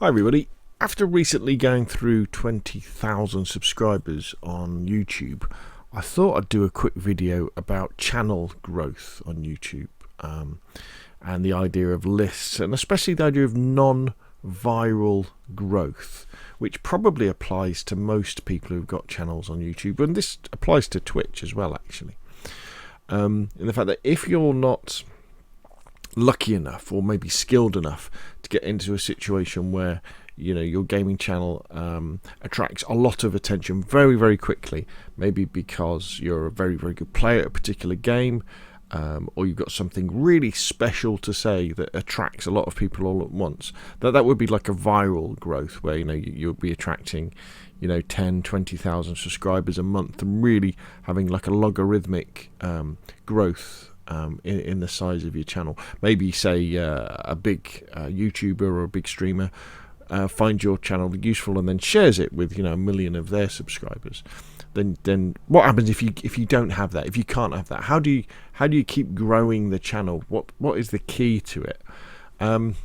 Hi everybody. After recently going through 20,000 subscribers on YouTube, I thought I'd do a quick video about channel growth on YouTube and the idea of lists, and especially the idea of non-viral growth, which probably applies to most people who've got channels on YouTube, and this applies to Twitch as well actually. In the fact that if you're not lucky enough or maybe skilled enough to get into a situation where your gaming channel attracts a lot of attention very, very quickly, maybe because you're a very, very good player at a particular game, or you've got something really special to say that attracts a lot of people all at once, that would be like a viral growth where you'll be attracting 10-20,000 subscribers a month and really having like a logarithmic growth in the size of your channel. Maybe say a big YouTuber or a big streamer finds your channel useful and then shares it with a million of their subscribers. Then what happens if you don't have that? If you can't have that, how do you keep growing the channel? What is the key to it? And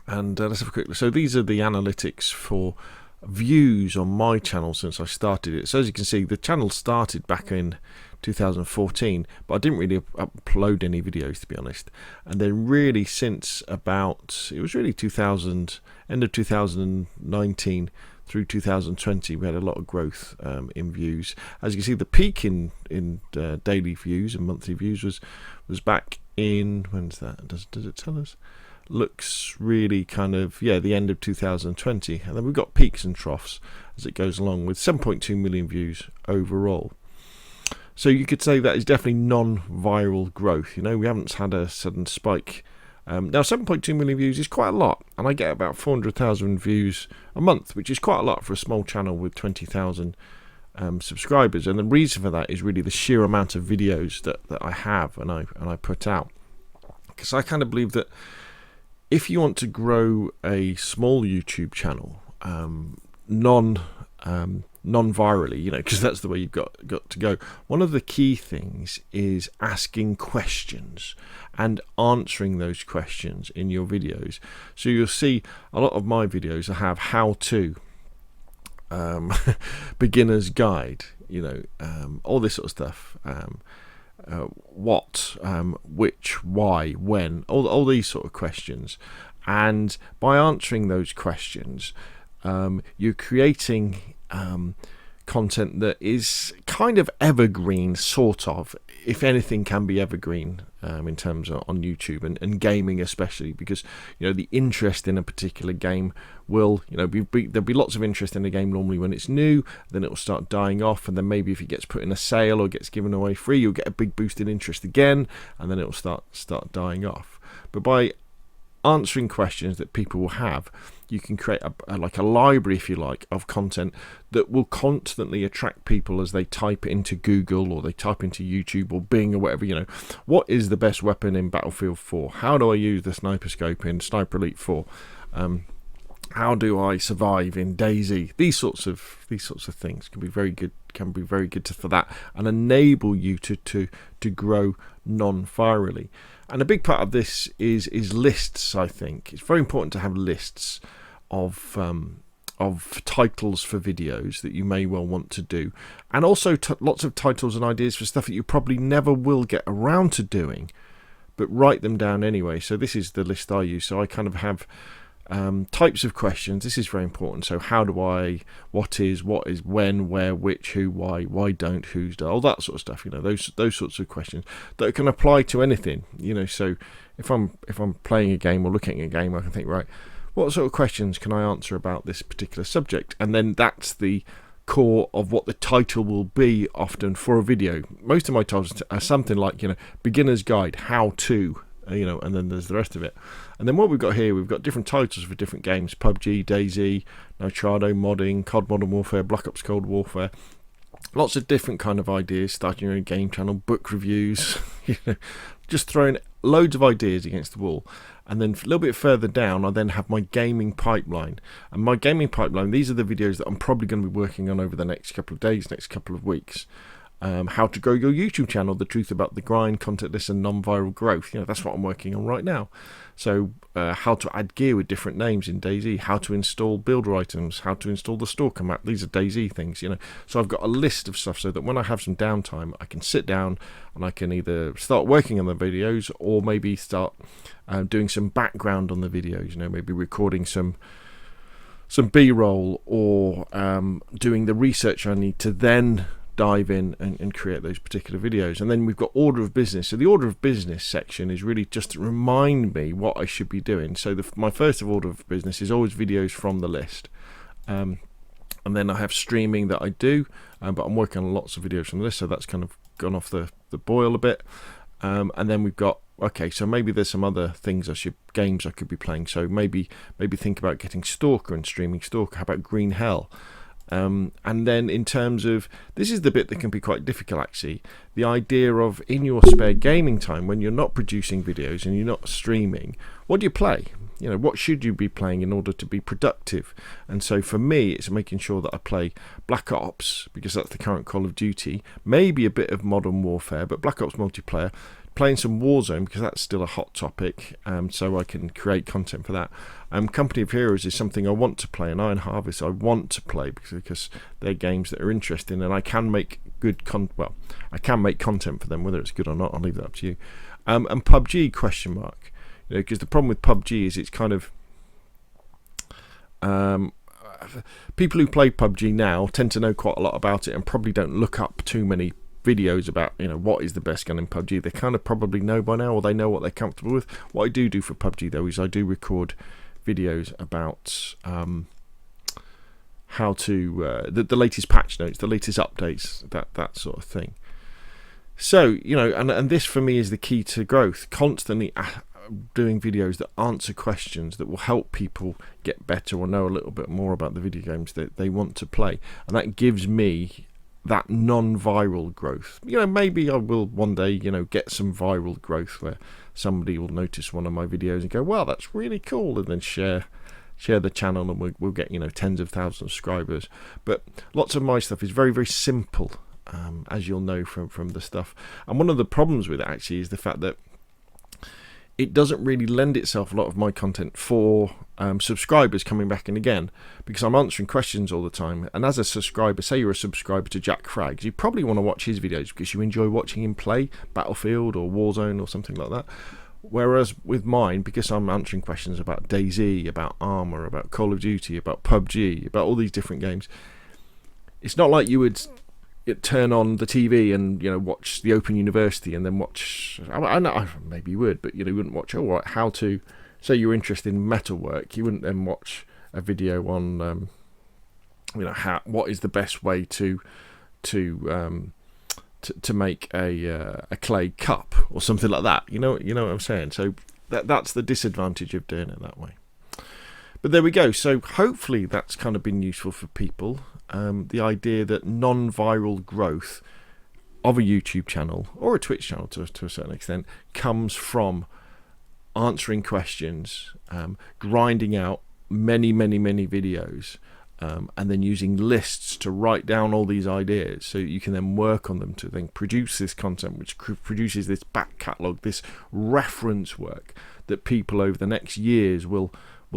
let's have a quick look. So these are the analytics for views on my channel since I started it. So as you can see, the channel started back in 2014, but I didn't really upload any videos, to be honest. And then really since about, it was really end of 2019 through 2020, we had a lot of growth in views. As you can see, the peak in daily views and monthly views was back in, when's that? Does it tell us? Looks really kind of, the end of 2020, and then we've got peaks and troughs as it goes along, with 7.2 million views overall. So you could say that is definitely non-viral growth. We haven't had a sudden spike. Now 7.2 million views is quite a lot, and I get about 400,000 views a month, which is quite a lot for a small channel with 20,000 subscribers. And the reason for that is really the sheer amount of videos that I have and I put out, because I kind of believe that if you want to grow a small YouTube channel non-virally, because that's the way you've got to go, one of the key things is asking questions and answering those questions in your videos. So you'll see a lot of my videos have how-to, beginner's guide, all this sort of stuff, what, which, why, when, all these sort of questions. And by answering those questions, you're creating content that is kind of evergreen, sort of, if anything can be evergreen in terms of on YouTube and gaming especially, because the interest in a particular game will there'll be lots of interest in a game normally when it's new, then it will start dying off, and then maybe if it gets put in a sale or gets given away free, you'll get a big boost in interest again, and then it will start dying off. But by answering questions that people will have, you can create like a library, if you like, of content that will constantly attract people as they type into Google or they type into YouTube or Bing or whatever. What is the best weapon in Battlefield 4? How do I use the sniper scope in Sniper Elite 4? How do I survive in DayZ? These sorts of things can be very good. For that, and enable you to grow non-virally. And a big part of this is lists. I think it's very important to have lists of titles for videos that you may well want to do, and also lots of titles and ideas for stuff that you probably never will get around to doing, but write them down anyway. So this is the list I use. So I kind of have types of questions. This is very important. So how do I, what is, when, where, which, who, why don't, who's, all that sort of stuff. Those sorts of questions that can apply to anything. So if I'm playing a game or looking at a game, I can think, right, what sort of questions can I answer about this particular subject? And then that's the core of what the title will be often for a video. Most of my titles are something like beginner's guide, how to, and then there's the rest of it. And then what we've got here, we've got different titles for different games: PUBG, DayZ, Nitrado, modding, COD Modern Warfare, Black Ops Cold Warfare. Lots of different kind of ideas, starting your own game channel, book reviews, just throwing loads of ideas against the wall. And then a little bit further down, I then have my gaming pipeline. And my gaming pipeline, these are the videos that I'm probably going to be working on over the next couple of days, next couple of weeks. how to grow your YouTube channel, the truth about the grind, contentless and non-viral growth. That's what I'm working on right now. So how to add gear with different names in DayZ, how to install builder items, how to install the stalker map. These are DayZ things, So I've got a list of stuff so that when I have some downtime, I can sit down and I can either start working on the videos or maybe start doing some background on the videos, maybe recording some B-roll or doing the research I need to then dive in and create those particular videos. And then we've got order of business. So the order of business section is really just to remind me what I should be doing. So my first order of business is always videos from the list. And then I have streaming that I do, but I'm working on lots of videos from the list, so that's kind of gone off the boil a bit. And then we've got, okay, so maybe there's some other things games I could be playing. So maybe think about getting Stalker and streaming Stalker. How about Green Hell? And then in terms of, this is the bit that can be quite difficult actually, the idea of in your spare gaming time when you're not producing videos and you're not streaming, what do you play? What should you be playing in order to be productive? And so for me, it's making sure that I play Black Ops, because that's the current Call of Duty, maybe a bit of Modern Warfare, but Black Ops multiplayer, playing some Warzone because that's still a hot topic, so I can create content for that. Company of Heroes is something I want to play, and Iron Harvest I want to play because they're games that are interesting, and I can make I can make content for them. Whether it's good or not, I'll leave that up to you. And PUBG ? Because the problem with PUBG is it's kind of people who play PUBG now tend to know quite a lot about it and probably don't look up too many videos about what is the best gun in PUBG. They kind of probably know by now, or they know what they're comfortable with. What I do for PUBG though is I do record videos about how to the latest patch notes, the latest updates, that sort of thing. So and this for me is the key to growth, constantly doing videos that answer questions that will help people get better or know a little bit more about the video games that they want to play, and that gives me that non-viral growth. Maybe I will one day get some viral growth where somebody will notice one of my videos and go, wow, that's really cool, and then share the channel, and we'll get tens of thousands of subscribers. But lots of my stuff is very, very simple, as you'll know from the stuff. And one of the problems with it actually is the fact that it doesn't really lend itself, a lot of my content, for subscribers coming back in again, because I'm answering questions all the time. And as a subscriber, say you're a subscriber to Jack Frags, you probably want to watch his videos because you enjoy watching him play Battlefield or Warzone or something like that. Whereas with mine, because I'm answering questions about DayZ, about Armour, about Call of Duty, about PUBG, about all these different games, it's not like you would turn on the TV and watch the Open University and then watch. I know maybe you would, but you wouldn't watch how to. Say you're interested in metalwork, you wouldn't then watch a video on what is the best way to make a clay cup or something like that. You know what I'm saying? So that's the disadvantage of doing it that way. But there we go. So hopefully that's kind of been useful for people. The idea that non-viral growth of a YouTube channel or a Twitch channel to a certain extent comes from answering questions, grinding out many videos, and then using lists to write down all these ideas so you can then work on them to then produce this content, which produces this back catalogue, this reference work that people over the next years will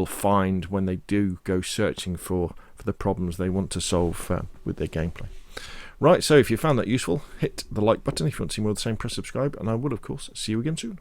find when they do go searching for the problems they want to solve with their gameplay. Right, so if you found that useful, hit the like button. If you want to see more of the same, press subscribe, and I will of course see you again soon.